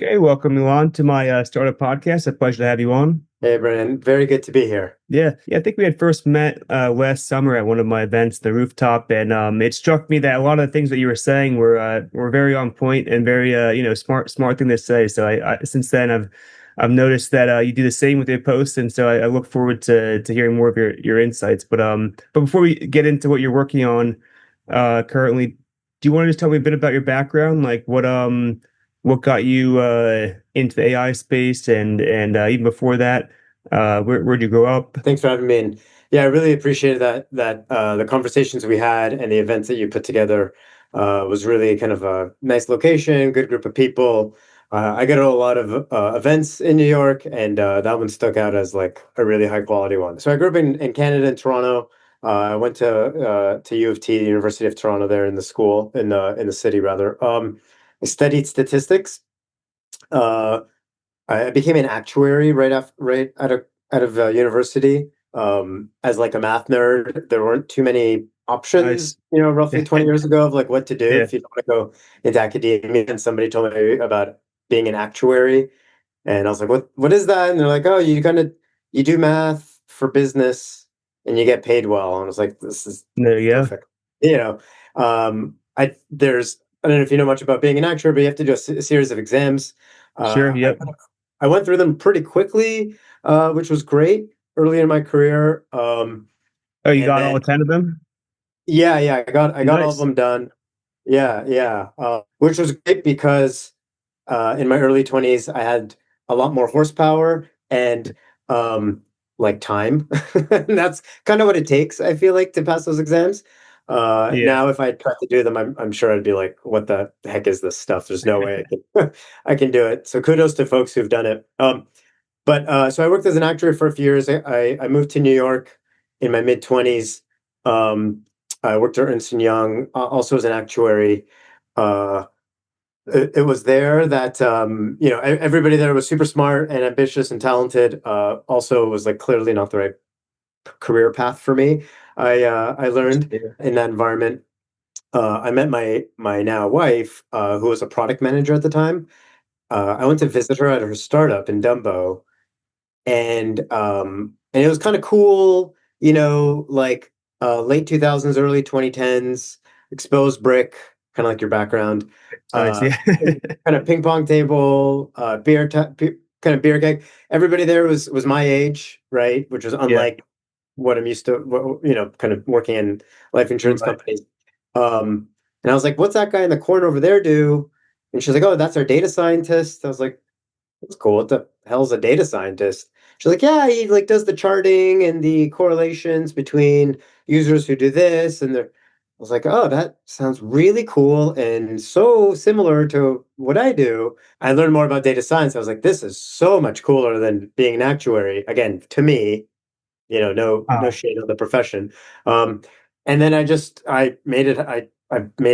Okay, welcome Ilan to my startup podcast. A pleasure to have you on. Hey, Brennan. Very good to be here. Yeah, I think we had first met last summer at one of my events, the rooftop, and it struck me that a lot of the things that you were saying were very on point and very smart thing to say. So I since then I've noticed that you do the same with your posts, and so I look forward to hearing more of your insights. But before we get into what you're working on currently, do you want to just tell me a bit about your background, like what got you into the AI space and even before that, where'd you grow up? Thanks for having me. And yeah, I really appreciated that the conversations we had and the events that you put together was really kind of a nice location, good group of people. I go to a lot of events in New York, and that one stuck out as like a really high quality one. So I grew up in Canada, in Toronto. I went to U of T, the University of Toronto, there in the school in the city rather. I studied statistics. Uh, I became an actuary right out of university. As like a math nerd, there weren't too many options, Nice. roughly 20 years ago of like what to do Yeah. if you don't want to go into academia. And somebody told me about being an actuary, and I was like, "What is that?" And they're like, "Oh, you do math for business, and you get paid well." And I was like, "This is There you go. perfect." You know, I don't know if you know much about being an actuary, but you have to do a series of exams. Sure. I Yep. I went through them pretty quickly, which was great early in my career. Oh, you And got all then 10 of them? yeah, I got all of Nice. them done. Yeah, which was great because in my early 20s I had a lot more horsepower and um, like time. And that's kind of what it takes, I feel like, to pass those exams. Yeah. Now, if I tried to do them, I'm sure I'd be like, "What the heck is this stuff? There's no way I can, I can do it." So kudos to folks who've done it. But so I worked as an actor for a few years. I moved to New York in my mid 20s. Um, I worked at Ernst and Young, also as an actuary. Uh, it was there that everybody there was super smart and ambitious and talented. Also, it was like clearly not the right career path for me. I learned Yeah. in that environment. I met my now wife, who was a product manager at the time. I went to visit her at her startup in Dumbo, and it was kind of cool, like late 2000s, early 2010s, exposed brick, kind of like your background, Nice. uh Yeah. kind of ping pong table, kind of beer keg. Everybody there was my age, right, which was Yeah. unlike what I'm used to, kind of working in life insurance Right. companies. And I was like, "What's that guy in the corner over there do?" And she's like, "Oh, that's our data scientist." I was like, "That's cool. What the hell's a data scientist?" She's like, "Yeah, he like does the charting and the correlations between users who do this and the." I was like, "Oh, that sounds really cool and so similar to what I do." I learned more about data science. I was like, "This is so much cooler than being an actuary." Again, to me, no Wow. shade on the profession. Um, and then I made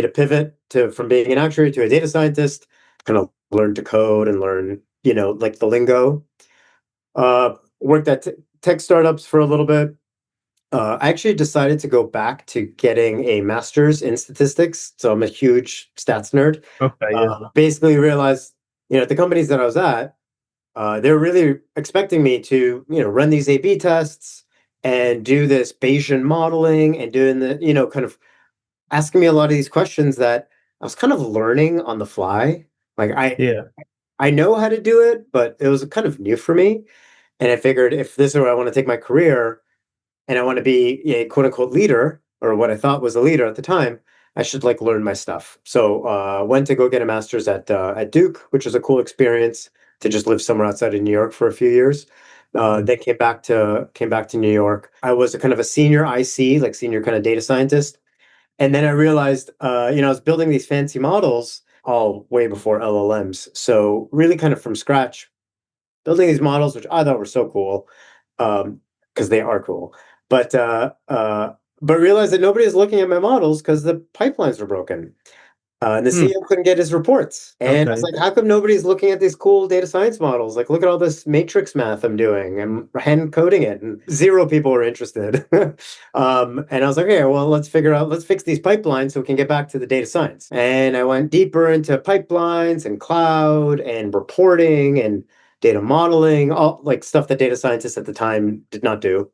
a pivot to from being an actuary to a data scientist, kind of learned to code and learn, like the lingo. Worked at tech startups for a little bit. I actually decided to go back to getting a master's in statistics. So I'm a huge stats nerd. Okay. Yeah. Basically realized, at the companies that I was at, they were really expecting me to, run these A/B tests and do this Bayesian modeling and doing the, kind of asking me a lot of these questions that I was kind of learning on the fly. Like Yeah. I know how to do it, but it was kind of new for me. And I figured if this is where I want to take my career and I want to be a quote unquote leader, or what I thought was a leader at the time, I should like learn my stuff. So went to go get a master's at Duke, which was a cool experience to just live somewhere outside of New York for a few years. Then came back to New York. I was a kind of a senior IC, like senior kind of data scientist. And then I realized, I was building these fancy models all way before LLMs. So really kind of from scratch, building these models, which I thought were so cool, because they are cool. But uh, uh, but realized that nobody is looking at my models because the pipelines were broken. And the Hmm. CEO couldn't get his reports. And I was Okay. like, how come nobody's looking at these cool data science models? Like, look at all this matrix math I'm doing. I'm hand coding it. And zero people were interested. And I was like, okay, well, let's fix these pipelines so we can get back to the data science. And I went deeper into pipelines and cloud and reporting and data modeling, all like stuff that data scientists at the time did not do.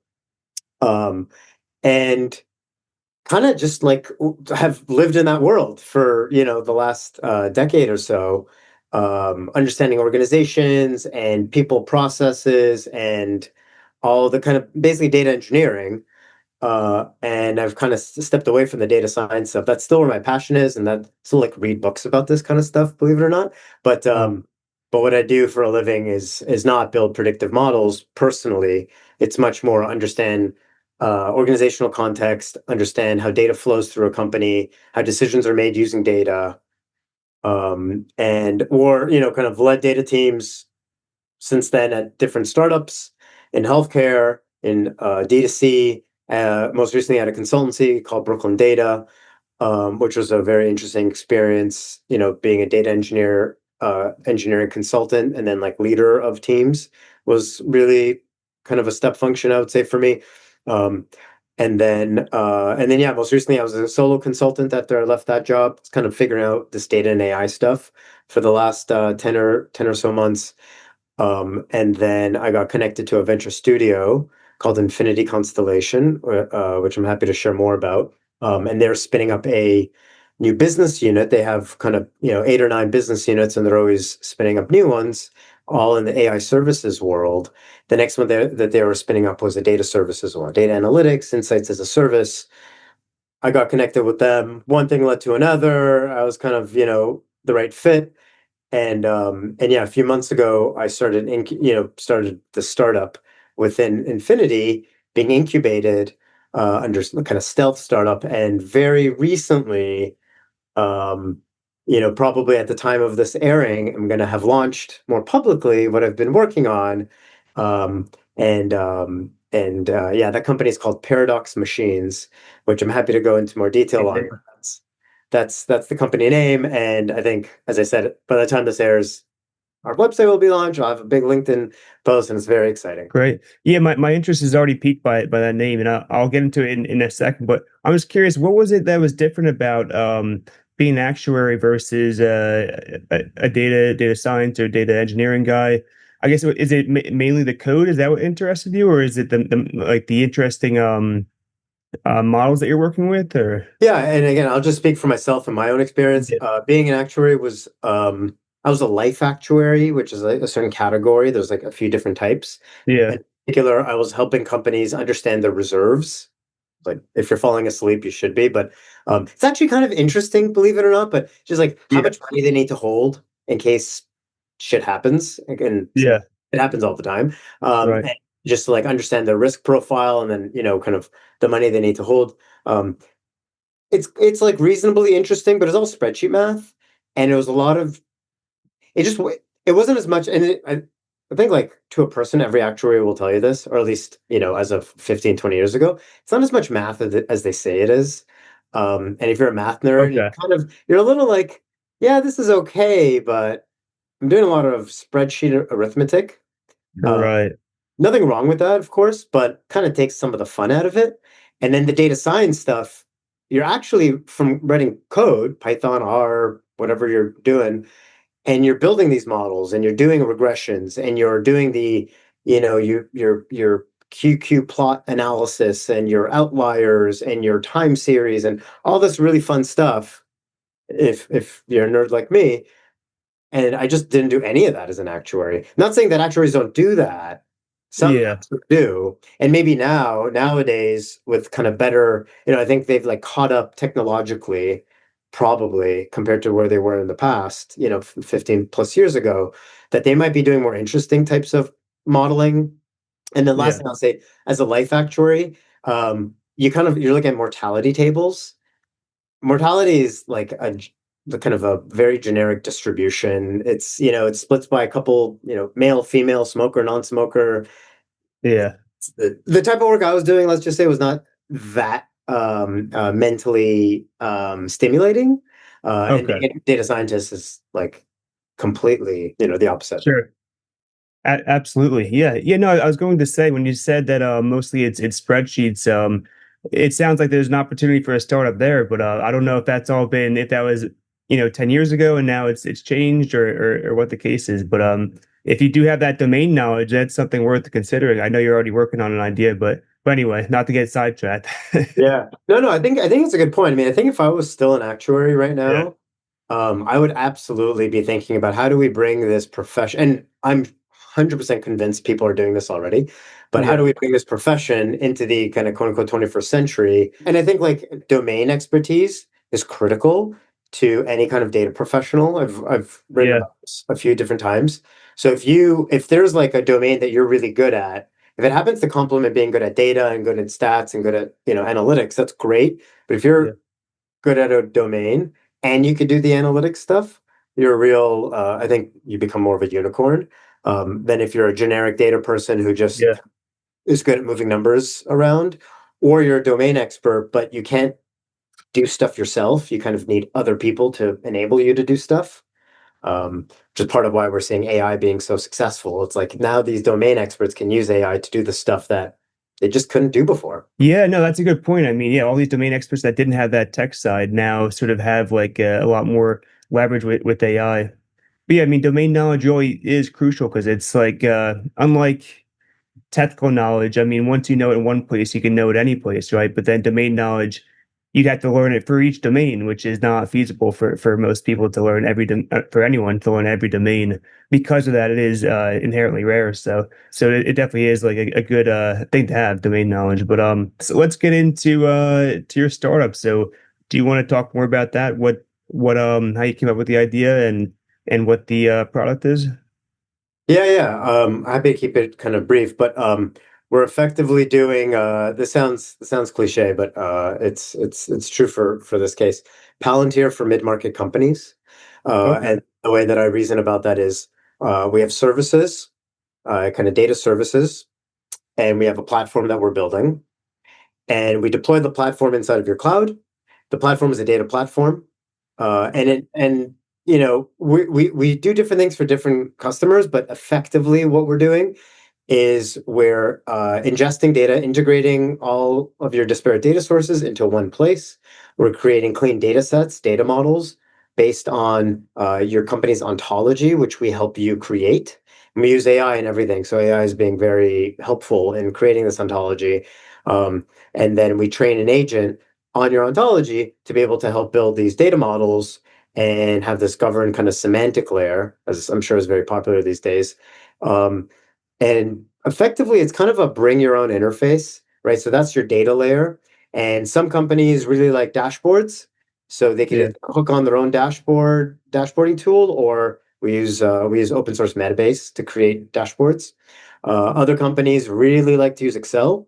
Um, and kind of just like have lived in that world for the last decade or so, understanding organizations and people processes and all the kind of basically data engineering. And I've kind of stepped away from the data science stuff. That's still where my passion is, and that still like read books about this kind of stuff, believe it or not. But Oh, but what I do for a living is not build predictive models personally. It's much more understand organizational context, understand how data flows through a company, how decisions are made using data, and or kind of led data teams since then at different startups in healthcare, in D2C, most recently at a consultancy called Brooklyn Data, which was a very interesting experience, being a data engineer, engineering consultant, and then like leader of teams was really kind of a step function, I would say, for me. Um, and then, yeah, most recently I was a solo consultant after I left that job. It's kind of figuring out this data and AI stuff for the last 10 or so months. And then I got connected to a venture studio called Infinity Constellation, which I'm happy to share more about. And they're spinning up a new business unit. They have kind of, 8 or 9 business units, and they're always spinning up new ones, all in the AI services world. The next one that they were spinning up was a data services one, data analytics, insights as a service. I got connected with them. One thing led to another. I was kind of, the right fit. And yeah, a few months ago, I started the startup within Infinity, being incubated under kind of stealth startup. And very recently, um, probably at the time of this airing, I'm going to have launched more publicly what I've been working on. Um, and yeah, that company is called Paradox Machines, which I'm happy to go into more detail on. That's the company name, and I think, as I said, by the time this airs, our website will be launched. I'll have a big LinkedIn post, and it's very exciting. great. Yeah, my interest is already piqued by that name, and I'll get into it in a second. But I was curious, what was it that was different about being an actuary versus a data science or data engineering guy? I guess is it mainly the code? Is that what interested you, or is it the like the interesting models that you're working with, or Yeah, and again, I'll just speak for myself and my own experience. yeah, Being an actuary was, I was a life actuary, which is a certain category. There's like a few different types. yeah, In particular, I was helping companies understand their reserves. Like if you're falling asleep, you should be. But it's actually kind of interesting, believe it or not. But just like how yeah, much money they need to hold in case shit happens, and yeah, it happens all the time. right, And just to like understand their risk profile, and then kind of the money they need to hold. Um, it's like reasonably interesting, but it's all spreadsheet math, and it was a lot of it. Just it wasn't as much, and I think like to a person, every actuary will tell you this, or at least as of 15, 20 years ago, it's not as much math as they say it is. And if you're a math nerd, okay, you're a little like, yeah, this is okay, but I'm doing a lot of spreadsheet arithmetic. Uh, right, Nothing wrong with that, of course, but kind of takes some of the fun out of it. And then the data science stuff, you're actually from writing code, Python, R, whatever you're doing, and you're building these models and you're doing regressions and you're doing the, your QQ plot analysis and your outliers and your time series and all this really fun stuff. If you're a nerd like me, and I just didn't do any of that as an actuary. Not saying that actuaries don't do that. Some yeah, do. And maybe nowadays, with kind of better, I think they've like caught up technologically, probably compared to where they were in the past, 15 plus years ago, that they might be doing more interesting types of modeling. And then last yeah, thing I'll say, as a life actuary, you're looking at mortality tables. Mortality is like the kind of a very generic distribution. It's it splits by a couple, male, female, smoker, non-smoker. yeah, The type of work I was doing, let's just say, was not that mentally stimulating. And Okay. data scientist is like completely, the opposite. Sure. Absolutely. Yeah. Yeah. No, I was going to say when you said that mostly it's spreadsheets, it sounds like there's an opportunity for a startup there, but I don't know if that's all been if that was 10 years ago and now it's changed or what the case is. But if you do have that domain knowledge, that's something worth considering. I know you're already working on an idea, but anyway, not to get sidetracked. Yeah. No, no, I think it's a good point. I mean, I think if I was still an actuary right Yeah. now, I would absolutely be thinking about how do we bring this profession, and I'm 100% convinced people are doing this already, but how Yeah. do we bring this profession into the kind of quote unquote 21st century? And I think like domain expertise is critical to any kind of data professional. I've written Yeah. about this a few different times. So if there's like a domain that you're really good at, if it happens to complement being good at data and good at stats and good at, analytics, that's great. But if Yeah. you're good at a domain and you could do the analytics stuff, you're a real, I think you become more of a unicorn than if you're a generic data person who just Yeah. is good at moving numbers around, or you're a domain expert, but you can't do stuff yourself. You kind of need other people to enable you to do stuff. Which is part of why we're seeing AI being so successful. It's like now these domain experts can use AI to do the stuff that they just couldn't do before. Yeah, no, that's a good point. I mean, yeah, all these domain experts that didn't have that tech side now sort of have like a lot more leverage with AI. But yeah, I mean, domain knowledge really is crucial because it's like unlike technical knowledge. I mean, once you know it in one place, you can know it any place, right? But then domain knowledge, you'd have to learn it for each domain, which is not feasible for most people to learn for anyone to learn every domain. Because of that, it is inherently rare. So it definitely is like a good thing to have domain knowledge. But so let's get into to your startup. So do you want to talk more about that? What how you came up with the idea and what the product is? Yeah, yeah. Happy to keep it kind of brief, but we're effectively doing this sounds cliche, but it's true for this case. Palantir for mid-market companies. Okay. And the way that I reason about that is we have services, kind of data services, and we have a platform that we're building. And we deploy the platform inside of your cloud. The platform is a data platform, and we do different things for different customers, but effectively what we're doing is we're ingesting data, integrating all of your disparate data sources into one place. We're creating clean data sets, data models based on your company's ontology, which we help you create. And we use AI and everything. So AI is being very helpful in creating this ontology. And then we train an agent on your ontology to be able to help build these data models and have this governed kind of semantic layer, as I'm sure is very popular these days. Um, and effectively, it's kind of a bring your own interface, right? So that's your data layer. And some companies really like dashboards. So they could Yeah. either hook on their own dashboarding tool, or we use open source Metabase to create dashboards. Other companies really like to use Excel,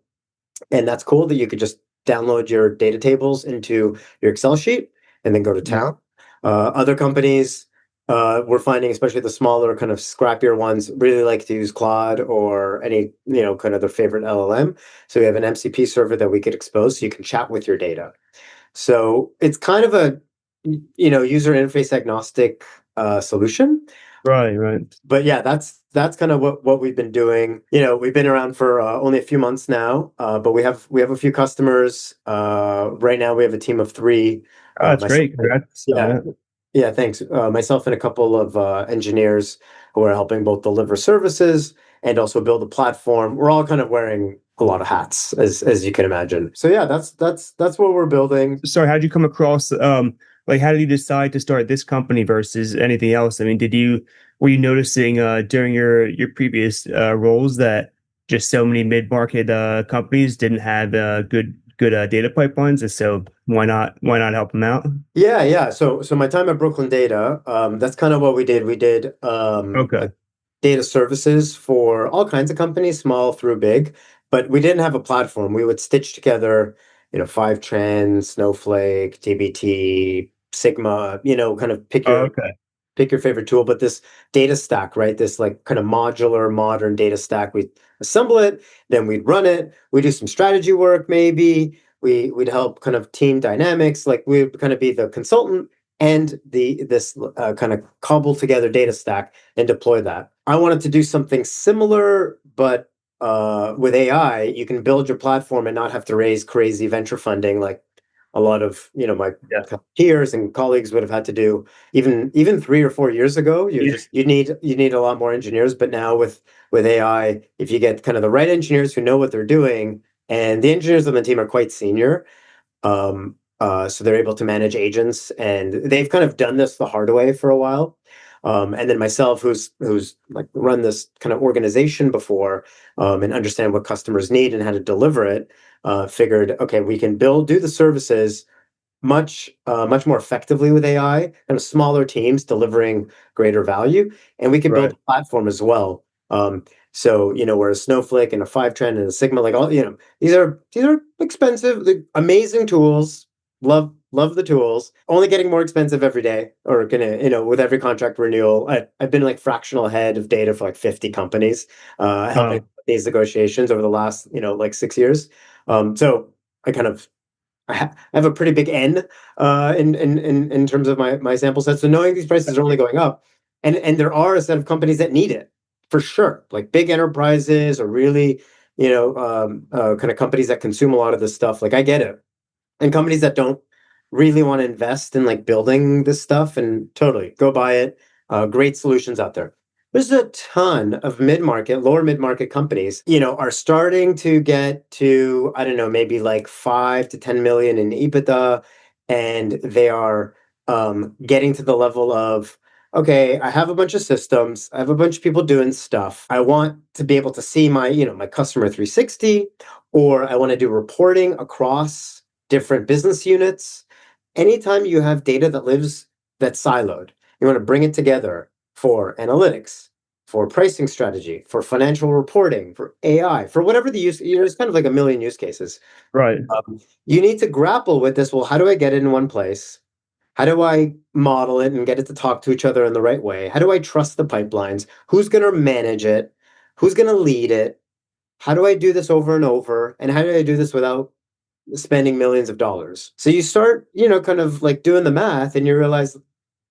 and that's cool that you could just download your data tables into your Excel sheet and then go to Yeah. town. Other companies, we're finding, especially the smaller, kind of scrappier ones, really like to use Claude or any, kind of their favorite LLM. So we have an MCP server that we could expose so you can chat with your data. So it's kind of a, user interface agnostic solution. Right. Right. But yeah, that's kind of what we've been doing. We've been around for only a few months now, but we have a few customers. Right now, we have a team of three. Oh, that's Myself, great. Congrats on yeah, that. yeah, thanks. Myself and a couple of engineers who are helping both deliver services and also build a platform. We're all kind of wearing a lot of hats, as you can imagine. So yeah, that's what we're building. Sorry, how did you come across like how did you decide to start this company versus anything else? I mean, were you noticing during your previous roles that just so many mid-market companies didn't have good data pipelines, and so why not help them out? Yeah, yeah. So my time at Brooklyn Data, that's kind of what we did. We did Okay. like data services for all kinds of companies, small through big, but we didn't have a platform. We would stitch together, Fivetran, Snowflake, dbt, Sigma, kind of Okay. pick your favorite tool, but this data stack, right? This like kind of modular modern data stack. We assemble it, then we'd run it. We do some strategy work, maybe. We'd help kind of team dynamics. Like we'd kind of be the consultant and this kind of cobbled together data stack and deploy that. I wanted to do something similar, but with AI, you can build your platform and not have to raise crazy venture funding like a lot of my Yeah. peers and colleagues would have had to do even 3 or 4 years ago. Yeah. You need a lot more engineers, but now with AI, if you get kind of the right engineers who know what they're doing, and the engineers on the team are quite senior, so they're able to manage agents, and they've kind of done this the hard way for a while. And then myself, who's like run this kind of organization before, and understand what customers need and how to deliver it, figured, okay, we can do the services much more effectively with AI, kind of smaller teams delivering greater value, and we can build Right. a platform as well. So we're a Snowflake and a Fivetran and a Sigma, like all these are expensive, amazing tools. Love the tools. Only getting more expensive every day, or gonna with every contract renewal. I've been like fractional head of data for like 50 companies, helping Um, these negotiations over the last like 6 years. So I kind of I have a pretty big N in terms of my sample set. So knowing these prices are only going up, and there are a set of companies that need it for sure, like big enterprises or really kind of companies that consume a lot of this stuff. Like I get it, and companies that don't really want to invest in like building this stuff, and totally go buy it. Great solutions out there. There's a ton of mid-market, lower mid-market companies, are starting to get to, I don't know, maybe like 5 to 10 million in EBITDA, and they are getting to the level of, okay, I have a bunch of systems, I have a bunch of people doing stuff. I want to be able to see my customer 360, or I want to do reporting across different business units. Anytime you have data that's siloed, you want to bring it together for analytics, for pricing strategy, for financial reporting, for AI, for whatever the use. There's kind of like a million use cases. right. You need to grapple with this. Well, how do I get it in one place? How do I model it and get it to talk to each other in the right way? How do I trust the pipelines? Who's going to manage it? Who's going to lead it? How do I do this over and over? And how do I do this without spending millions of dollars? So you start, kind of like doing the math, and you realize,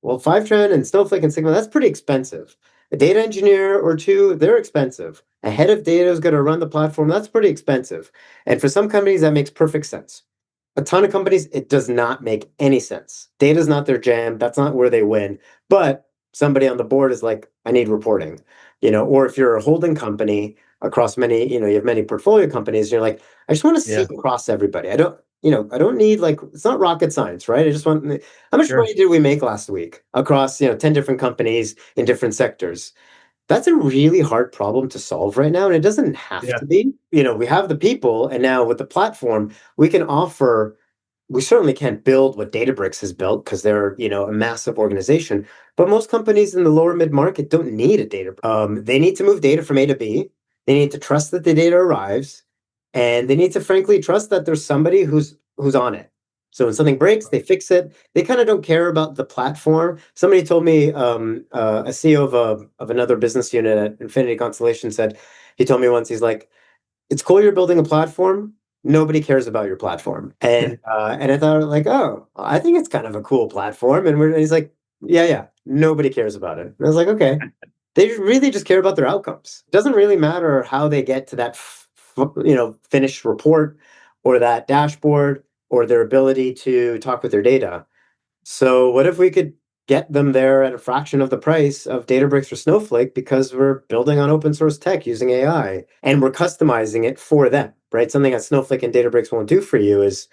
well, Fivetran and Snowflake and Sigma, that's pretty expensive. A data engineer or two, they're expensive. A head of data is going to run the platform, that's pretty expensive. And for some companies, that makes perfect sense. A ton of companies, it does not make any sense. Data's not their jam. That's not where they win. But somebody on the board is like, I need reporting. Or if you're a holding company across many, you have many portfolio companies, and you're like, I just want to see Yeah. across everybody. I don't need, like, it's not rocket science, right? I just want, how much Sure. money did we make last week across, 10 different companies in different sectors? That's a really hard problem to solve right now, and it doesn't have Yeah. to be. We have the people, and now with the platform, we can offer. We certainly can't build what Databricks has built because they're, a massive organization. But most companies in the lower mid market don't need a data. They need to move data from A to B. They need to trust that the data arrives, and they need to frankly trust that there's somebody who's on it. So when something breaks, they fix it. They kind of don't care about the platform. Somebody told me, a CEO of another business unit at Infinity Constellation said, he told me once, he's like, it's cool you're building a platform. Nobody cares about your platform. And I thought, like, oh, I think it's kind of a cool platform. And he's like, yeah, nobody cares about it. And I was like, okay. They really just care about their outcomes. It doesn't really matter how they get to that finished report, or that dashboard, or their ability to talk with their data. So what if we could get them there at a fraction of the price of Databricks or Snowflake, because we're building on open source tech using AI, and we're customizing it for them, right? Something that Snowflake and Databricks won't do for you is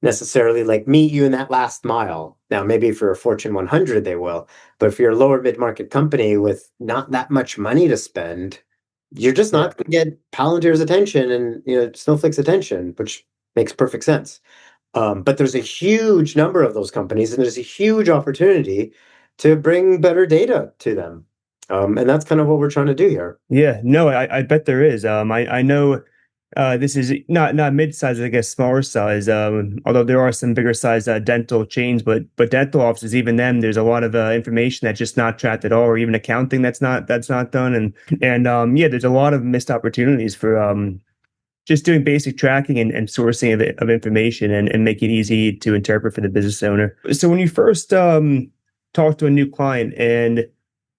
necessarily like meet you in that last mile. Now, maybe for a Fortune 100, they will, but if you're a lower mid-market company with not that much money to spend, you're just Yeah. not going to get Palantir's attention and Snowflake's attention, which makes perfect sense. But there's a huge number of those companies, and there's a huge opportunity to bring better data to them. And that's kind of what we're trying to do here. Yeah. No, I bet there is. I know this is not mid-size, I guess smaller size. Although there are some bigger size dental chains, but dental offices, even them, there's a lot of information that's just not tracked at all, or even accounting that's not done. And yeah, there's a lot of missed opportunities for just doing basic tracking and sourcing of information and make it easy to interpret for the business owner. So when you first talk to a new client and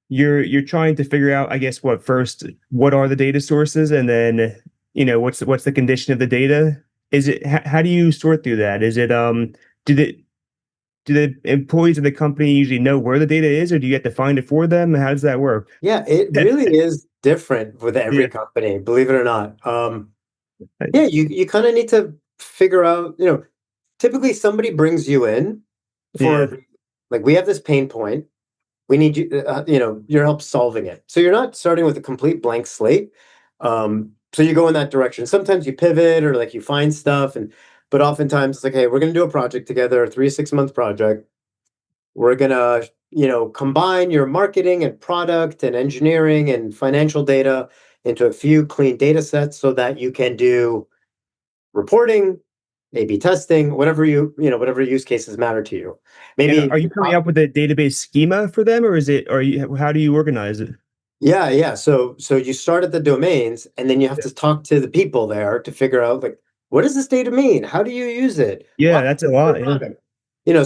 you're trying to figure out, I guess, what are the data sources, and then what's the condition of the data? Is it how do you sort through that? Is it do the do the employees of the company usually know where the data is, or do you have to find it for them? How does that work? Yeah, it really is different with every Yeah. company, believe it or not. I- Yeah, you kind of need to figure out, typically somebody brings you in Yeah. for like we have this pain point. We need you, your help solving it. So you're not starting with a complete blank slate. So you go in that direction. Sometimes you pivot or like you find stuff, but oftentimes it's like, hey, we're going to do a project together, a 3 to 6 month project. We're gonna, combine your marketing and product and engineering and financial data into a few clean data sets so that you can do reporting, A/B testing, whatever use cases matter to you. And Maybe are you coming up with a database schema for them, or is it, are you, how do you organize it? yeah, yeah. So you start at the domains, and then you have Yeah. to talk to the people there to figure out like what does this data mean? How do you use it? Yeah, Why that's a is there a lot. Yeah. product?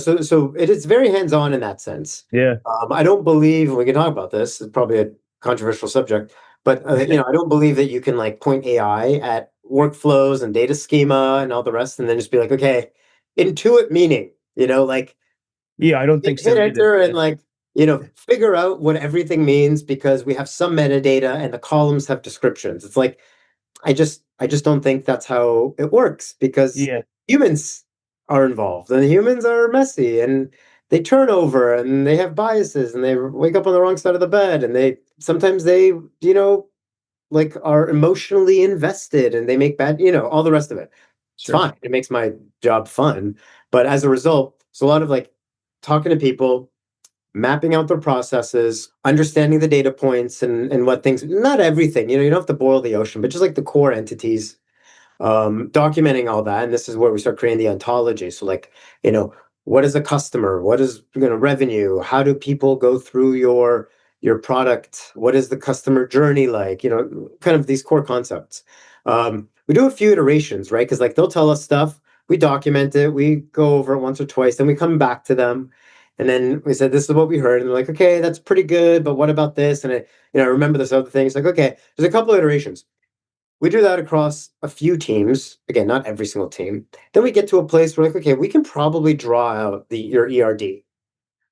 So it is very hands-on in that sense. Yeah. I don't believe we can talk about this. It's probably a controversial subject, but I don't believe that you can like point AI at workflows and data schema and all the rest, and then just be like, okay, intuit meaning. Like Yeah, I don't think hit so either. enter and Yeah. like figure out what everything means because we have some metadata and the columns have descriptions. It's like I just don't think that's how it works because Yeah. humans are involved and humans are messy and they turn over and they have biases and they wake up on the wrong side of the bed and they sometimes like are emotionally invested and they make bad, all the rest of it. It's Sure. fine. It makes my job fun. But as a result, it's a lot of like talking to people, mapping out their processes, understanding the data points and what things, not everything, you don't have to boil the ocean, but just like the core entities, documenting all that. And this is where we start creating the ontology. So like, what is a customer? What is revenue? How do people go through your product? What is the customer journey like? Kind of these core concepts. We do a few iterations, right? Because like they'll tell us stuff, we document it, we go over it once or twice, then we come back to them. And then we said, this is what we heard. And they're like, okay, that's pretty good, but what about this? And I remember this other thing. It's like, okay, there's a couple iterations. We do that across a few teams. Again, not every single team. Then we get to a place where like, okay, we can probably draw out your ERD,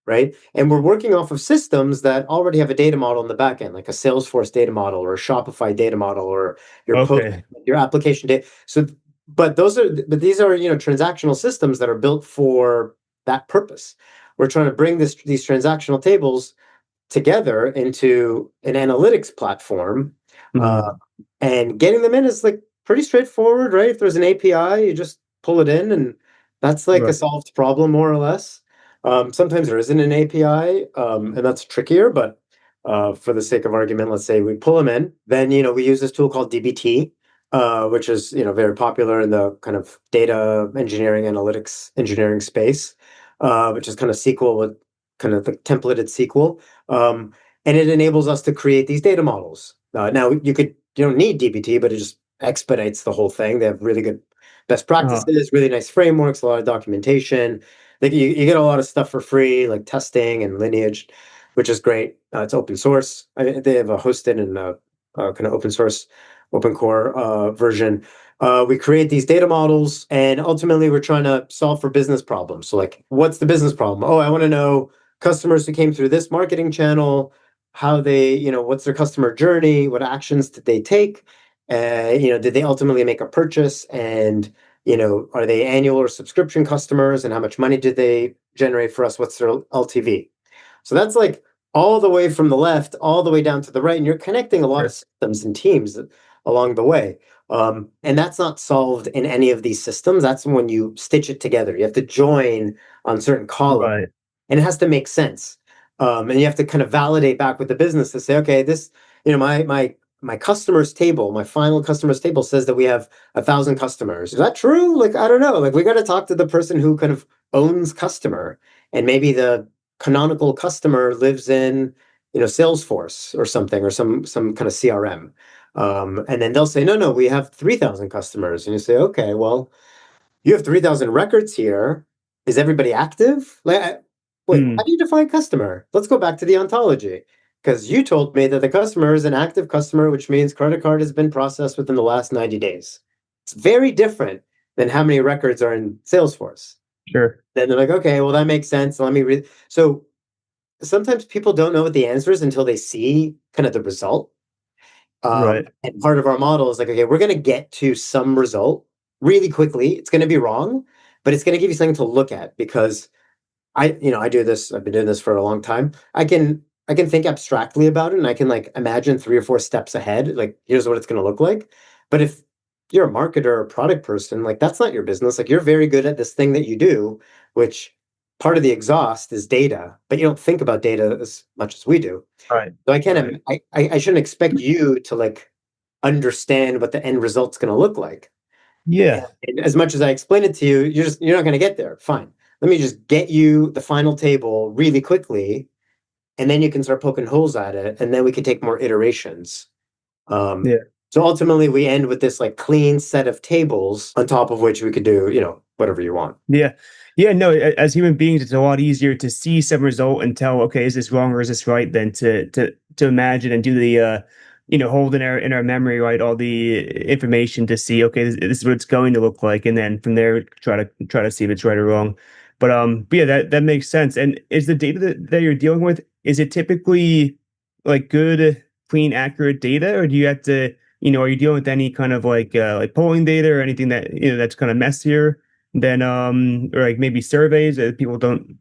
right? And we're working off of systems that already have a data model in the back end, like a Salesforce data model or a Shopify data model or Okay. your application data. So, but these are transactional systems that are built for that purpose. We're trying to bring these transactional tables together into an analytics platform. Uh, Mhm. and getting them in is like pretty straightforward, right? If there's an API, you just pull it in, and that's like a Right. solved problem, more or less. Sometimes there isn't an API, and that's trickier, but for the sake of argument, let's say we pull them in. Then, we use this tool called DBT, which is, very popular in the kind of data engineering, analytics engineering space, which is kind of SQL with kind of the templated SQL. And it enables us to create these data models. Now you don't need DBT, but it just expedites the whole thing. They have really good best Uh, practices, really nice frameworks, a lot of documentation. You get a lot of stuff for free, like testing and lineage, which is great. It's open source. They have a hosted and kind of open source, open core version. We create these data models, and ultimately we're trying to solve for business problems. So, like, what's the business problem? Oh, I want to know customers who came through this marketing channel, how they, what's their customer journey, what actions did they take, did they ultimately make a purchase, and are they annual or subscription customers, and how much money did they generate for us? What's their LTV? So that's like all the way from the left all the way down to the right, and you're connecting a lot of sure. systems and teams along the way. And that's not solved in any of these systems. That's when you stitch it together. You have to join on certain columns, Right. and it has to make sense. And you have to kind of validate back with the business to say, okay, this, my customers table, my final customers table says that we have 1,000 customers. Is that true? Like, I don't know. Like, we got to talk to the person who kind of owns customer, and maybe the canonical customer lives in, Salesforce or something, or some kind of CRM. And then they'll say, no, no, we have 3,000 customers. And you say, okay, well, you have 3,000 records here. Is everybody active? Wait, how Hmm. do you define customer? Let's go back to the ontology. Because you told me that the customer is an active customer, which means credit card has been processed within the last 90 days. It's very different than how many records are in Salesforce. Sure. Then they're like, okay, well, that makes sense. Let me read. So sometimes people don't know what the answer is until they see kind of the result. Right. And part of our model is like, okay, we're going to get to some result really quickly. It's going to be wrong, but it's going to give you something to look at because I do this. I've been doing this for a long time. I can think abstractly about it and I can like imagine 3 or 4 steps ahead. Like, here's what it's going to look like. But if you're a marketer or a product person, like that's not your business. Like you're very good at this thing that you do, which part of the exhaust is data, but you don't think about data as much as we do. Right. So I can't. Right. I shouldn't expect you to like understand what the end result's going to look like. Yeah. And as much as I explain it to you, you're not going to get there. Fine. Let me just get you the final table really quickly, and then you can start poking holes at it, and then we can take more iterations. Um, Yeah. so ultimately, we end with this like clean set of tables on top of which we could do whatever you want. Yeah. Yeah, no, as human beings, it's a lot easier to see some result and tell, okay, is this wrong or is this right, than to imagine and do the hold in our memory, right, all the information to see, okay, this is what it's going to look like, and then from there try to see if it's right or wrong. But yeah, that makes sense. And is the data that you're dealing with, is it typically like good, clean, accurate data, or do you have to, are you dealing with any kind of like polling data or anything that that's kind of messier than or like maybe surveys that people don't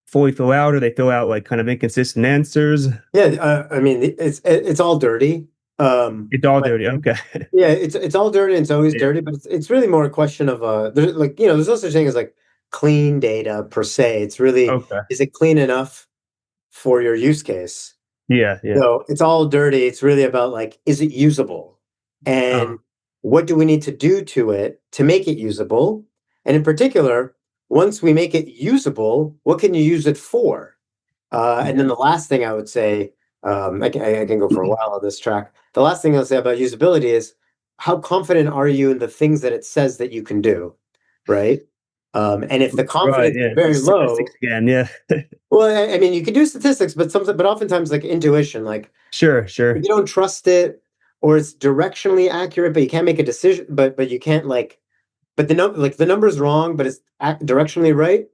fully fill out, or they fill out like kind of inconsistent answers? Yeah, I mean it's all dirty. It's all But dirty. Okay. yeah, it's all dirty and it's always Yeah. dirty, but it's really more a question of there's like there's no such thing as like clean data per se. It's really, Okay. is it clean enough for your use case? Yeah. Yeah. So it's all dirty. It's really about like, is it usable? Uh, And what do we need to do to it to make it usable? And in particular, once we make it usable, what can you use it for? And yeah. then the last thing I would say, I can go for a while on this track. The last thing I'll say about usability is how confident are you in the things that it says that you can do, right? And if the Right. confidence is Yeah. very Statistics low, again. Yeah. well, I mean, you can do statistics, but oftentimes like intuition, like Sure. if Sure. you don't trust it or it's directionally accurate, but you can't make a decision, but you can't like, but the number's wrong, but it's directionally right.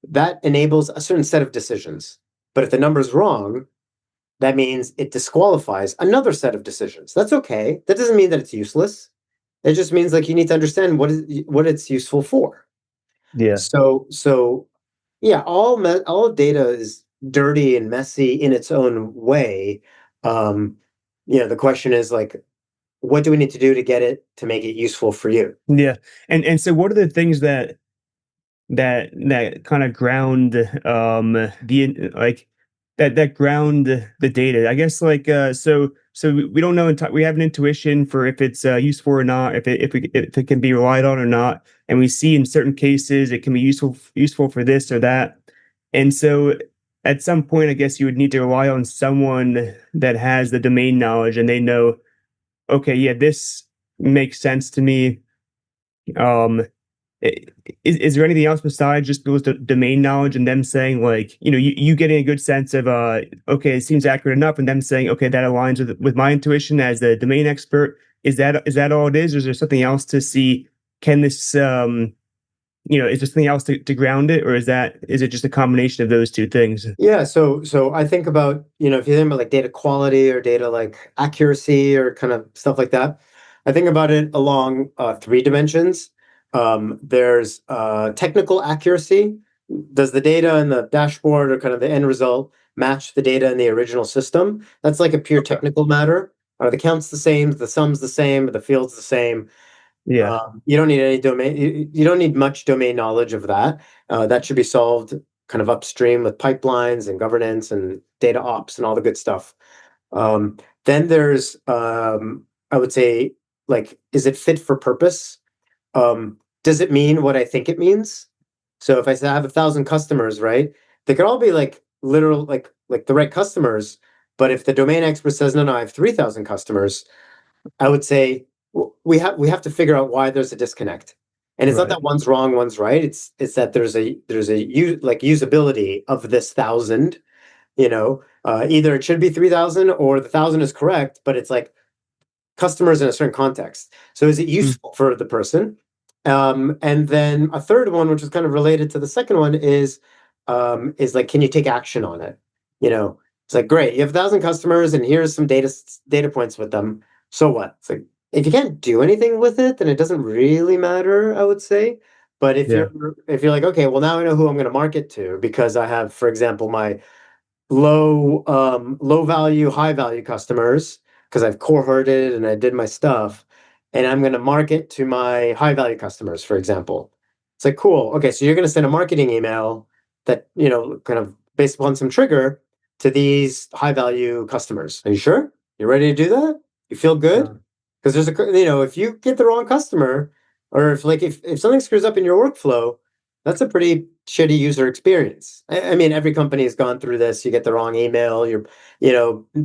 That enables a certain set of decisions. But if the number's wrong, that means it disqualifies another set of decisions. That's okay. That doesn't mean that it's useless. It just means like you need to understand what it's useful for. Yeah. So yeah, all data is dirty and messy in its own way. Um, the question is like, what do we need to do to get it to make it useful for you? Yeah. And so, what are the things that kind of ground the like that ground the data, I guess, so we don't know we have an intuition for if it's useful or not, if it can be relied on or not, and we see in certain cases it can be useful for this or that. And so at some point, I guess you would need to rely on someone that has the domain knowledge and they know, okay, yeah, this makes sense to me. um I- is there anything else besides just those domain knowledge and them saying, like, you getting a good sense of okay, it seems accurate enough, and them saying, okay, that aligns with my intuition as the domain expert? Is that all it is, or is there something else to see? Can this is there something else to ground it, or is it just a combination of those two things? Yeah, so I think about, if you think about like data quality or data like accuracy or kind of stuff like that, I think about it along 3 dimensions. There's technical accuracy. Does the data in the dashboard or kind of the end result match the data in the original system? That's like a pure Okay. technical matter. Are the counts the same? The sums the same? Are the fields the same? Yeah. You don't need any domain. You don't need much domain knowledge of that. That should be solved kind of upstream with pipelines and governance and data ops and all the good stuff. Then there's, I would say, like, is it fit for purpose? Does it mean what I think it means? So if I say I have 1,000 customers, right? They could all be like literal, like the right customers. But if the domain expert says, no, no, I have 3,000 customers, I would say we have to figure out why there's a disconnect. And it's not Right. that one's wrong, one's right. It's that like usability of this thousand, either it should be 3,000 or the thousand is correct, but it's like customers in a certain context. So is it Mm. useful for the person? And then a third one, which is kind of related to the second one, is like, can you take action on it? It's like, great, you have 1,000 customers, and here's some data points with them. So what? It's like, if you can't do anything with it, then it doesn't really matter, I would say. But Yeah. if you're like, okay, well now I know who I'm going to market to because I have, for example, my low value, high value customers because I've cohorted and I did my stuff, and I'm going to market to my high value customers, for example. It's like, cool. Okay, so you're going to send a marketing email that, kind of based upon some trigger to these high value customers. Are you sure? You ready to do that? You feel good? Because if you get the wrong customer, or if something screws up in your workflow, that's a pretty shitty user experience. I mean, every company has gone through this. You get the wrong email,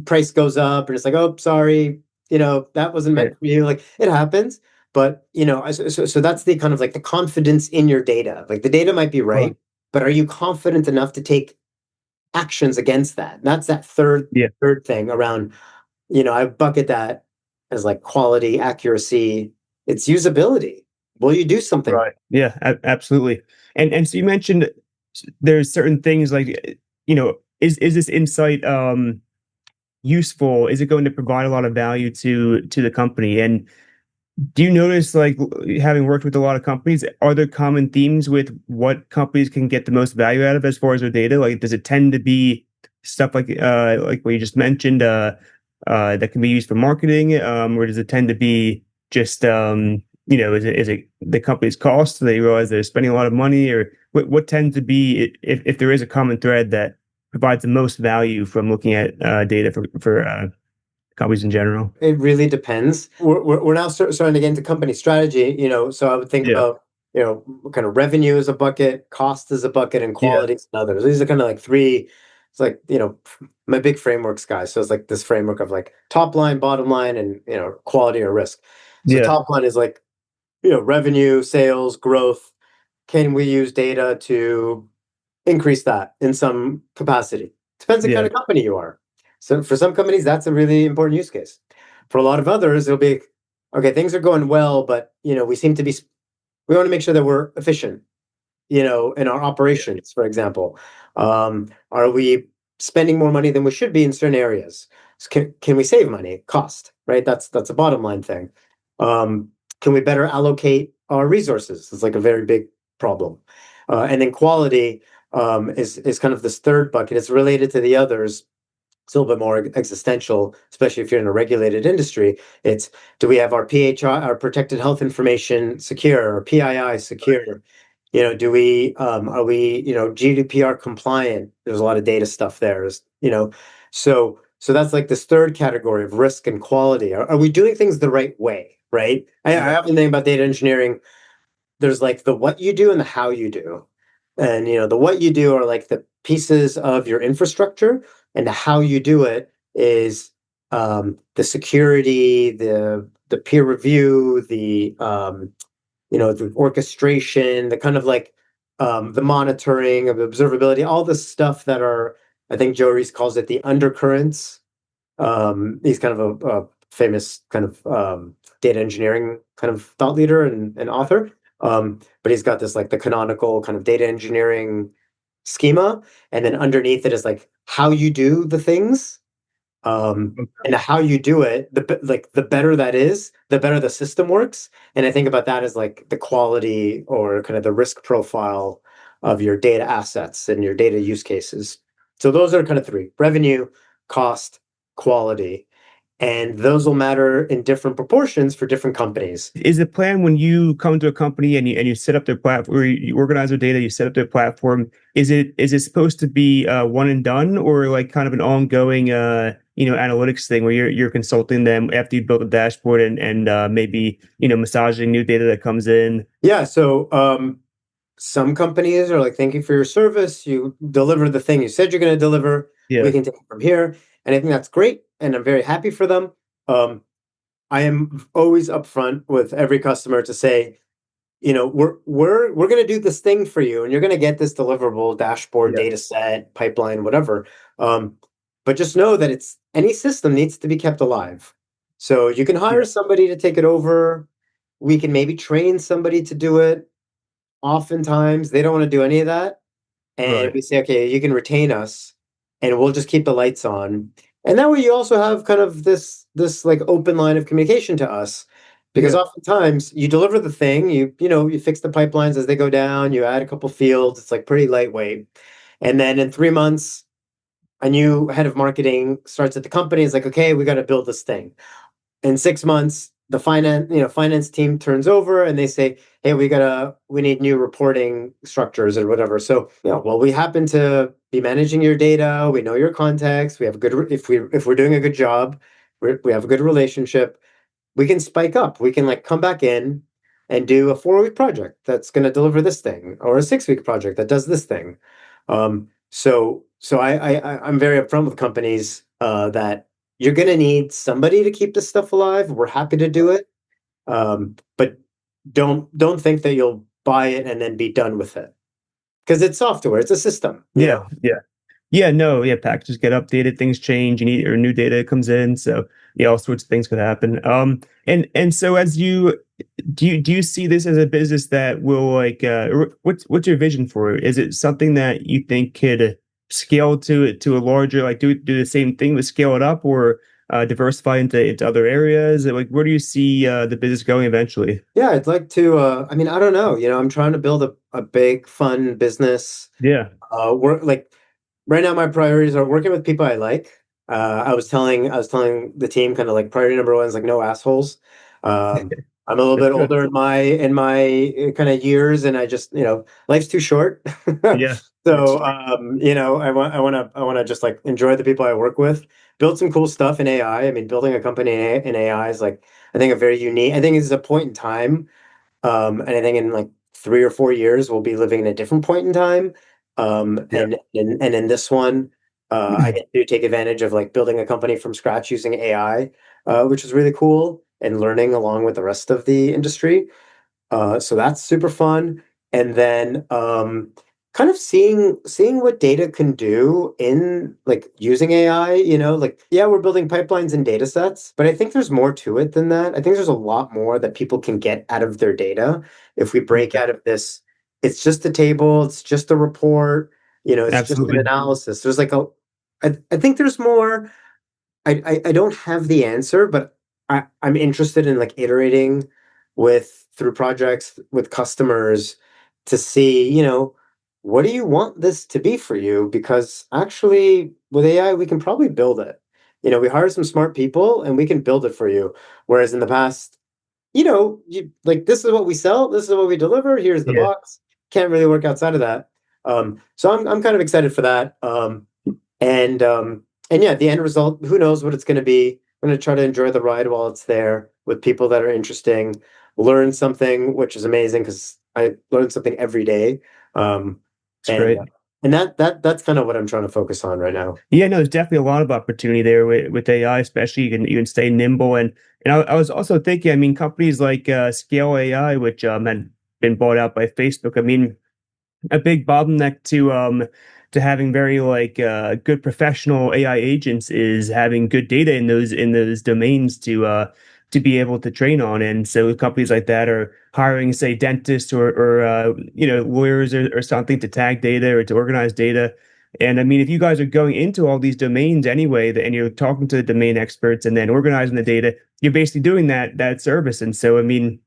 price goes up, and it's like, oh, sorry, that wasn't Yeah. meant for you. Like it happens, but so that's the kind of like the confidence in your data. Like the data might be Right. right, but are you confident enough to take actions against that? And that's that Yeah. third thing around. I bucket that as like quality, accuracy, it's usability. Will you do something? Right. Yeah, absolutely. And so you mentioned there's certain things like is this insight useful? Is it going to provide a lot of value to the company? And do you notice, like, having worked with a lot of companies, are there common themes with what companies can get the most value out of as far as their data? Like, does it tend to be stuff like what you just mentioned, that can be used for marketing, or does it tend to be just, is it the company's cost? So they realize they're spending a lot of money, or what tends to be, if there is a common thread that provides the most value from looking at data for companies in general? It really depends. We're now starting to get into company strategy, so I would think Yeah. about, kind of revenue as a bucket, cost as a bucket, and Yeah. quality as another. These are kind of like three. It's like, my big frameworks guy. So it's like this framework of like top line, bottom line, and, quality or risk. So Yeah. top line is like, revenue, sales, growth. Can we use data to increase that in some capacity? Depends on kind Yeah. of company you are. So for some companies, that's a really important use case. For a lot of others, it'll be, okay, things are going well, but we want to make sure that we're efficient, in our Yeah. operations, for example. Are we spending more money than we should be in certain areas? Can we save money? Cost, right? That's a bottom line thing. Um, can we better allocate our resources? It's like a very big problem. And then quality is kind of this third bucket. It's related to the others. It's a little bit more existential, especially if you're in a regulated industry. It's, do we have our PHI, our protected health information secure, or PII secure? Do we are we GDPR compliant? There's a lot of data stuff there. So that's like this third category of risk and quality. Are we doing things the right way? Right. I Yeah. often think about data engineering. There's like the what you do and the how you do. And the what you do are like the pieces of your infrastructure, and the how you do it is the security, the peer review, the orchestration, the kind of like the monitoring of observability, all the stuff that are, I think Joe Reese calls it the undercurrents. He's kind of a famous kind of data engineering kind of thought leader and author. But he's got this like the canonical kind of data engineering schema, and then underneath it is like how you do the things, and how you do it. The better that is, the better the system works. And I think about that as like the quality or kind of the risk profile of your data assets and your data use cases. So those are kind of three: revenue, cost, quality. And those will matter in different proportions for different companies. Is the plan when you come to a company and you set up their platform, or you organize their data, you set up their platform, is it supposed to be one and done, or like kind of an ongoing analytics thing where you're consulting them after you build a dashboard and maybe massaging new data that comes in? Yeah. So some companies are like, thank you for your service. You deliver the thing you said you're going to deliver. We Yeah. can take it from here. And I think that's great. And I'm very happy for them. Um, I am always upfront with every customer to say, we're going to do this thing for you, and you're going to get this deliverable, dashboard, Yeah. data set, pipeline, whatever. Um, but just know that it's any system needs to be kept alive. So you can hire Yeah. somebody to take it over. We can maybe train somebody to do it. Oftentimes, they don't want to do any of that. And Right. we say, okay, you can retain us and we'll just keep the lights on. And that way you also have kind of this like open line of communication to us. Because Yeah. oftentimes you deliver the thing, you fix the pipelines as they go down, you add a couple fields, it's like pretty lightweight. And then in 3 months, a new head of marketing starts at the company, is like, okay, we got to build this thing. In 6 months, the finance team turns over and they say, hey, we need new reporting structures or whatever. So, well, we happen to be managing your data. We know your context. We have a good, if we're doing a good job, we have a good relationship. We can spike up. We can like come back in and do a 4-week project that's going to deliver this thing, or a 6-week project that does this thing. I'm very upfront with companies that you're going to need somebody to keep this stuff alive. We're happy to do it, but don't think that you'll buy it and then be done with it because it's software. It's a system. Yeah. Yeah. Yeah, no, yeah, packages get updated, things change, you need or new data comes in, so yeah, all sorts of things could happen. And so as you do you see this as a business that will like what's your vision for it? Is it something that you think could scale to a larger like do the same thing but scale it up or diversify into other areas? Like where do you see the business going eventually? Yeah, I'd like to. I mean, I don't know. I'm trying to build a big, fun business. Yeah. Work like right now, my priorities are working with people I like. I was telling the team kind of like priority number one is like no assholes. I'm a little That's bit good. older in my kind of years, and I just life's too short. Yeah. That's So I want to just like enjoy the people I work with, build some cool stuff in AI. I mean, building a company in AI is like I think a very unique. I think it's a point in time, and I think in like 3 or 4 years, we'll be living in a different point in time. yeah. And in this one, I get to take advantage of like building a company from scratch using AI, which is really cool, and learning along with the rest of the industry. So that's super fun. And then kind of seeing what data can do in like using AI, like yeah, we're building pipelines and data sets, but I think there's more to it than that. I think there's a lot more that people can get out of their data if we break Okay. out of this. It's just a table, it's just a report, it's just an Absolutely. analysis. I think there's more. I don't have the answer, but I'm interested in like iterating through projects with customers to see, what do you want this to be for you? Because actually, with AI, we can probably build it. We hire some smart people and we can build it for you. Whereas in the past, like this is what we sell, this is what we deliver, here's the Yeah. box. Can't really work outside of that. So I'm kind of excited for that. And yeah, the end result, who knows what it's going to be. I'm going to try to enjoy the ride while it's there with people that are interesting, learn something, which is amazing because I learn something every day. Um, It's and great. and that's kind of what I'm trying to focus on right now. Yeah, no, there's definitely a lot of opportunity there with AI, especially you can stay nimble and I was also thinking, I mean, companies like Scale AI, which had been bought out by Facebook. I mean, a big bottleneck to having very like good professional AI agents is having good data in those domains to be able to train on. And so companies like that are hiring, say, dentists or lawyers or something to tag data or to organize data. And I mean, if you guys are going into all these domains anyway, and you're talking to the domain experts and then organizing the data, you're basically doing that service. And so, I mean,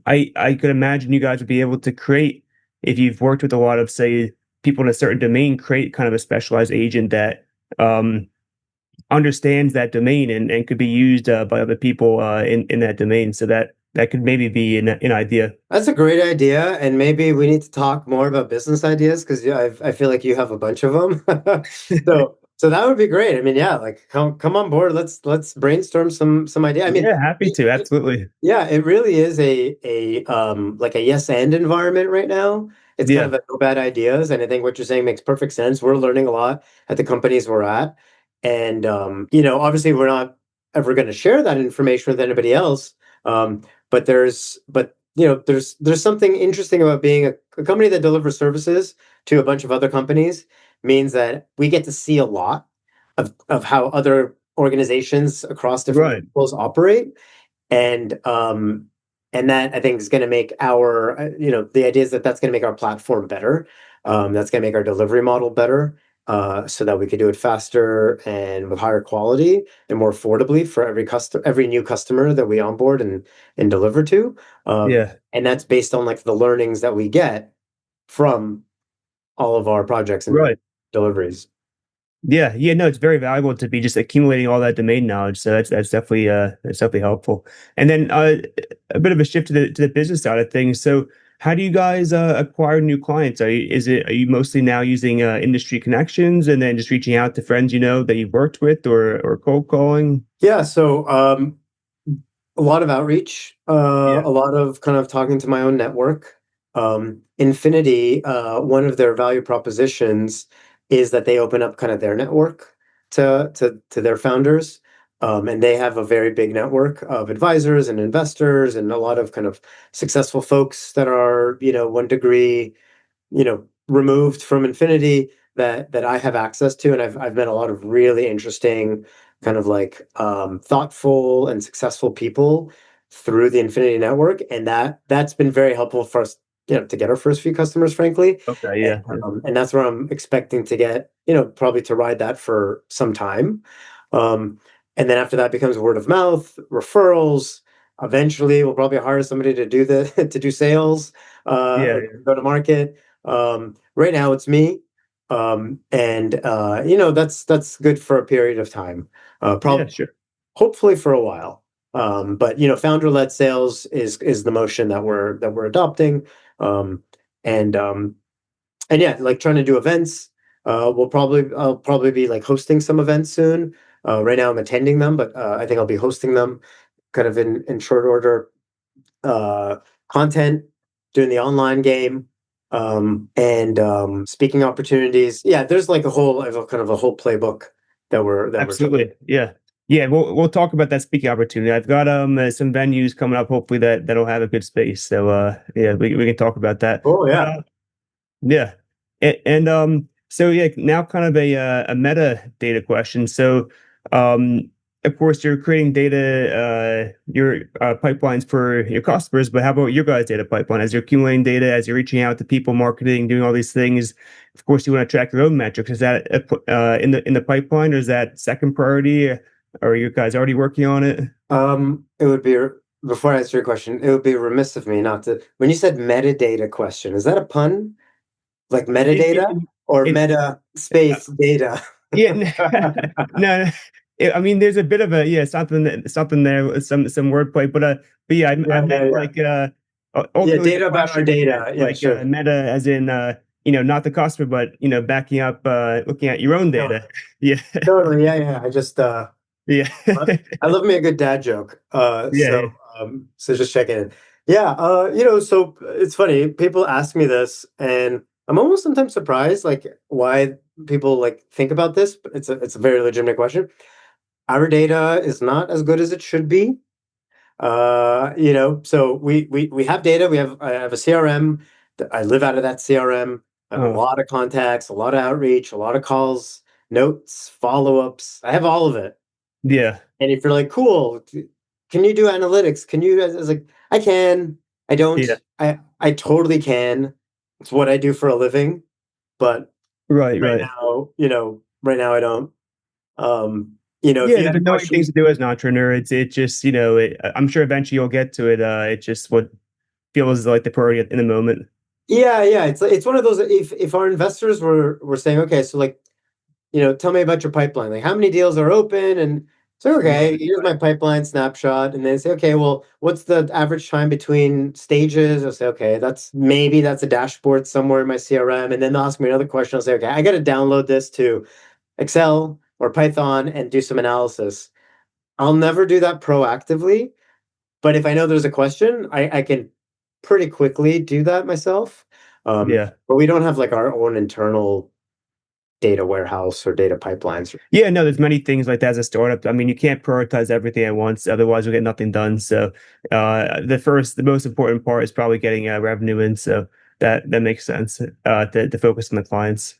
I could imagine you guys would be able to create, if you've worked with a lot of, say, people in a certain domain, create kind of a specialized agent that um, understands that domain and could be used by other people in that domain. So that could maybe be an idea. That's a great idea, and maybe we need to talk more about business ideas because yeah, I feel like you have a bunch of them. So that would be great. I mean, yeah, like come on board. Let's brainstorm some idea. I mean, Yeah, happy to. Absolutely. yeah, it really is a like a yes and environment right now. It's kind Yeah. of a no bad ideas, and I think what you're saying makes perfect sense. We're learning a lot at the companies we're at, and obviously we're not ever going to share that information with anybody else. But there's something interesting about being a company that delivers services to a bunch of other companies means that we get to see a lot of how other organizations across different Right. verticals operate. And that I think is going to make our, the idea is that that's going to make our platform better. That's going to make our delivery model better, so that we can do it faster and with higher quality and more affordably for every new customer that we onboard and deliver to. Yeah. And that's based on like the learnings that we get from all of our projects and Right. deliveries. Yeah, yeah, no, it's very valuable to be just accumulating all that domain knowledge. So that's definitely helpful. And then a bit of a shift to the business side of things. So how do you guys acquire new clients? Are you mostly now using industry connections and then just reaching out to friends you know that you've worked with, or cold calling? Yeah, so a lot of outreach, Yeah. a lot of kind of talking to my own network. Infinity, one of their value propositions is that they open up kind of their network to their founders. And they have a very big network of advisors and investors and a lot of kind of successful folks that are, 1 degree, removed from Infinity that I have access to. And I've met a lot of really interesting, kind of like thoughtful and successful people through the Infinity network, and that's been very helpful for us, to get our first few customers, frankly. Okay. And, Yeah. Yeah. and that's where I'm expecting to get, probably to ride that for some time. Um, and then after that becomes word of mouth, referrals. Eventually, we'll probably hire somebody to do the to do sales, Yeah. or go to market. Right now, it's me, and that's good for a period of time. Yeah. Probably, Sure. hopefully, for a while. But founder-led sales is the motion that we're adopting. Um, and and yeah, like trying to do events. I'll probably be like hosting some events soon. Right now, I'm attending them, but I think I'll be hosting them kind of in short order. uh, Content, doing the online game, and speaking opportunities. Yeah, there's like I have a kind of a whole playbook that we're trying. Absolutely. Yeah. Yeah, we'll talk about that speaking opportunity. I've got some venues coming up, hopefully that'll have a good space. So yeah, we can talk about that. Oh But yeah. yeah. And so yeah, now kind of a meta data question. So um of course you're creating data your pipelines for your customers, but how about your guys' data pipeline? As you're accumulating data, as you're reaching out to people, marketing, doing all these things, of course you want to track your own metrics. Is that in the pipeline, or is that second priority? Or are you guys already working on it? It would be, before I answer your question, it would be remiss of me not to. When you said metadata question, is that a pun? Like It, metadata it, or it, meta space data? Yeah, no, no. I mean, there's a bit of a something there, with some wordplay, but yeah, I Yeah, meant yeah, yeah. like Yeah, ultimately the data about our question is data. Yeah, like sure. meta, as in not the customer, but backing up, looking at your own Totally. data. Yeah, Totally. Yeah, yeah. I just yeah, I love me a good dad joke. yeah, yeah, So just checking in. Yeah, so it's funny. People ask me this, and I'm almost sometimes surprised, like why people like think about this. But it's a very legitimate question. Our data is not as good as it should be. So we have data. I have a CRM. I live out of that CRM. I have a uh, lot of contacts, a lot of outreach, a lot of calls, notes, follow-ups. I have all of it. yeah, And if you're like, cool, can you do analytics? Can you? I was like, I can. I don't. yeah. I totally can. It's what I do for a living. But Right, right right. now, I don't. If Yeah, you there's had a a million things question, to do as an entrepreneur. It just I'm sure eventually you'll get to it. It's just what feels like the priority in the moment. yeah, yeah, it's one of those. If our investors were saying, okay, so like, tell me about your pipeline. Like, how many deals are open? And so, okay, Right, here's my pipeline snapshot. And then say, okay, well, what's the average time between stages? I'll say, okay, that's a dashboard somewhere in my CRM. And then they'll ask me another question. I'll say, okay, I got to download this to Excel or Python and do some analysis. I'll never do that proactively. But if I know there's a question, I can pretty quickly do that myself. yeah. But we don't have like our own internal data warehouse or data pipelines. Yeah, no, there's many things like that as a startup. I mean, you can't prioritize everything at once, otherwise you'll get nothing done. So, the most important part is probably getting revenue in. So that makes sense. To focus on the clients.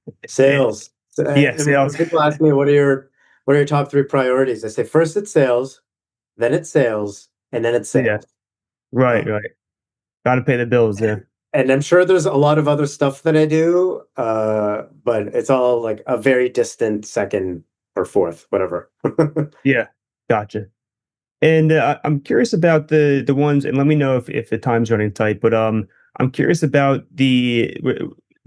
And Sales. yeah, When sales. people ask me what are your top three priorities, I say first it's sales, then it's sales, and then it's Yeah, sales. right, Uh, right. Got to pay the bills. Yeah, and I'm sure there's a lot of other stuff that I do, but it's all like a very distant second or fourth, whatever. yeah. Gotcha. And I'm curious about the ones, and let me know if the time's running tight. But I'm curious about the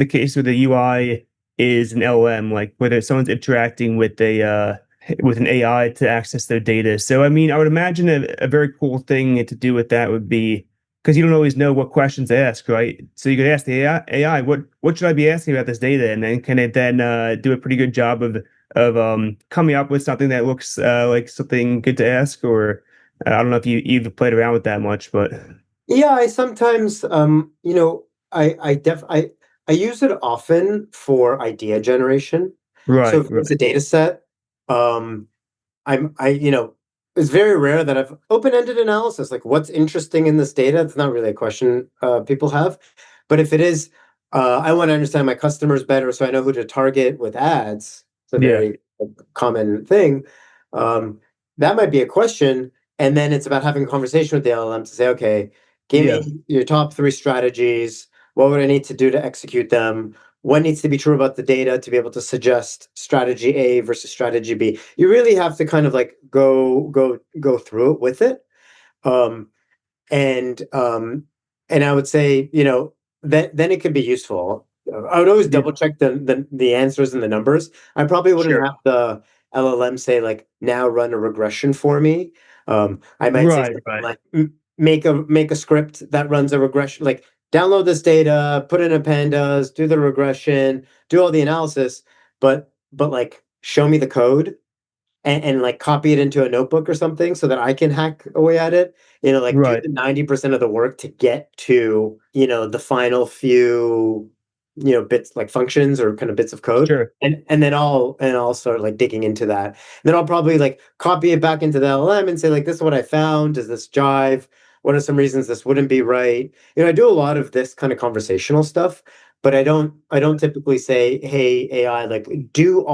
case where the UI is an LM, like whether someone's interacting with an AI to access their data. So I mean, I would imagine a very cool thing to do with that would be because you don't always know what questions to ask, right? So you could ask the AI, what should I be asking about this data, and then can it then do a pretty good job of coming up with something that looks like something good to ask, or I don't know if you've played around with that much, but Yeah, I sometimes, I use it often for idea generation. So right, if it's a right, data set, um, it's very rare that I've open-ended analysis, like what's interesting in this data. It's not really a question people have, but if it is, I want to understand my customers better, so I know who to target with ads. It's a yeah, very common thing. Um, that might be a question, and then it's about having a conversation with the LLM to say, okay, give yeah, me your top three strategies. What would I need to do to execute them? What needs to be true about the data to be able to suggest strategy A versus strategy B? You really have to kind of like go through it with it. Um, and I would say, that then it could be useful. I would always yeah, double check the answers and the numbers. I probably wouldn't sure, have the LLM say like now run a regression for me. I might say right, something right, like make a script that runs a regression, like download this data, put it in pandas, do the regression, do all the analysis, but like show me the code and like copy it into a notebook or something so that I can hack away at it. Like do right, the 90% of the work to get to, the final few, bits like functions or kind of bits of code. sure, And then I'll start like digging into that. And then I'll probably like copy it back into the LLM and say, like, this is what I found. Does this jive? What are some reasons this wouldn't be right? I do a lot of this kind of conversational stuff, but I don't typically say, hey, AI, like do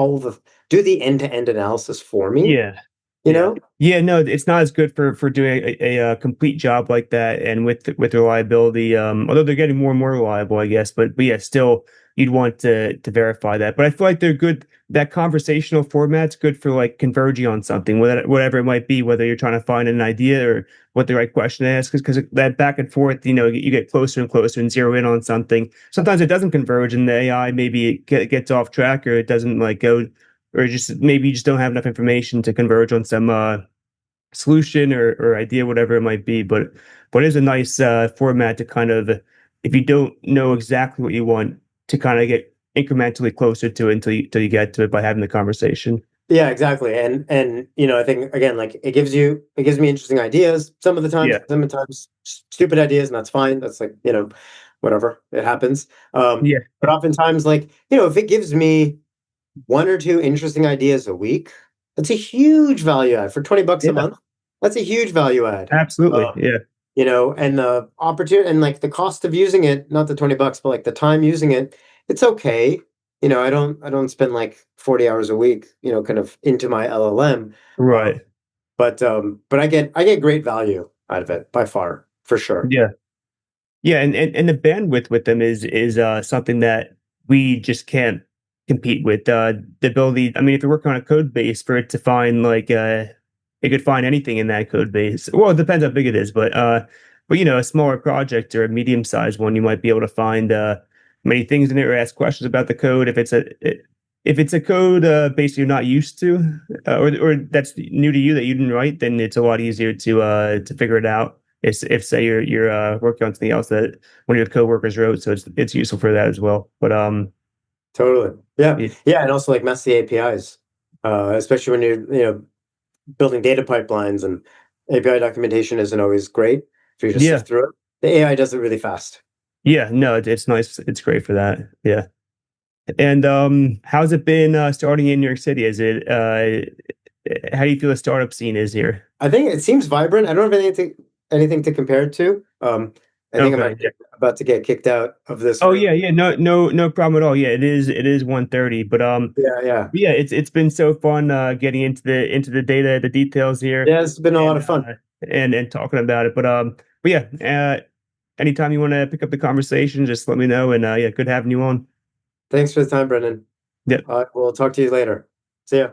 the end-to-end analysis for me, yeah. you know? Yeah, no, it's not as good for doing a complete job like that, and with reliability. Although they're getting more and more reliable, I guess. But yeah, still, you'd want to verify that. But I feel like they're good. That conversational format's good for like converging on something, whatever it might be, whether you're trying to find an idea or what the right question to ask. Because that back and forth, you get closer and closer and zero in on something. Sometimes it doesn't converge, and the AI maybe gets off track, or it doesn't like go, or just maybe you just don't have enough information to converge on some solution or idea, whatever it might be. But it is a nice format to kind of, if you don't know exactly what you want, to kind of get incrementally closer to it until you get to it by having the conversation. Yeah, exactly. And I think again, like it gives me interesting ideas. Yeah, Some of the times stupid ideas, and that's fine. That's like, whatever. It happens. yeah, But oftentimes, like, if it gives me one or two interesting ideas a week, that's a huge value add for 20 bucks a yeah, month. That's a huge value add. absolutely. Um, Yeah, and the opportunity and like the cost of using it, not the 20 bucks, but like the time using it, it's okay. I don't spend like 40 hours a week, kind of into my LLM. right. But I get great value out of it by far, for sure. Yeah, yeah, and the bandwidth with them is something that we just can't compete with. The ability, I mean, if you're working on a code base for it to find like it could find anything in that code base. Well, it depends how big it is, but a smaller project or a medium sized one, you might be able to find many things in it or ask questions about the code. If it's a code base you're not used to, or that's new to you that you didn't write, then it's a lot easier to figure it out. If say you're working on something else that one of your coworkers wrote, so it's useful for that as well. But Totally. Yeah. yeah, Yeah. And also like messy APIs, especially when you're, building data pipelines, and API documentation isn't always great for you to yeah, sift through it. The AI does it really fast. yeah, no, it's nice. It's great for that. Yeah. And how's it been starting in New York City? Is it how do you feel the startup scene is here? I think it seems vibrant. I don't have anything to compare it to. I think I'm Okay. actually about to get kicked out of this Oh room. yeah, yeah, no problem at all. Yeah, it is 1:30, but Yeah, yeah. yeah, it's been so fun getting into the data, the details here Yeah, it's been a lot and of fun. and talking about it. But yeah, anytime you want to pick up the conversation, just let me know and yeah, good having you on. Thanks for the time, Brendan. Yeah. We'll talk to you later. See ya.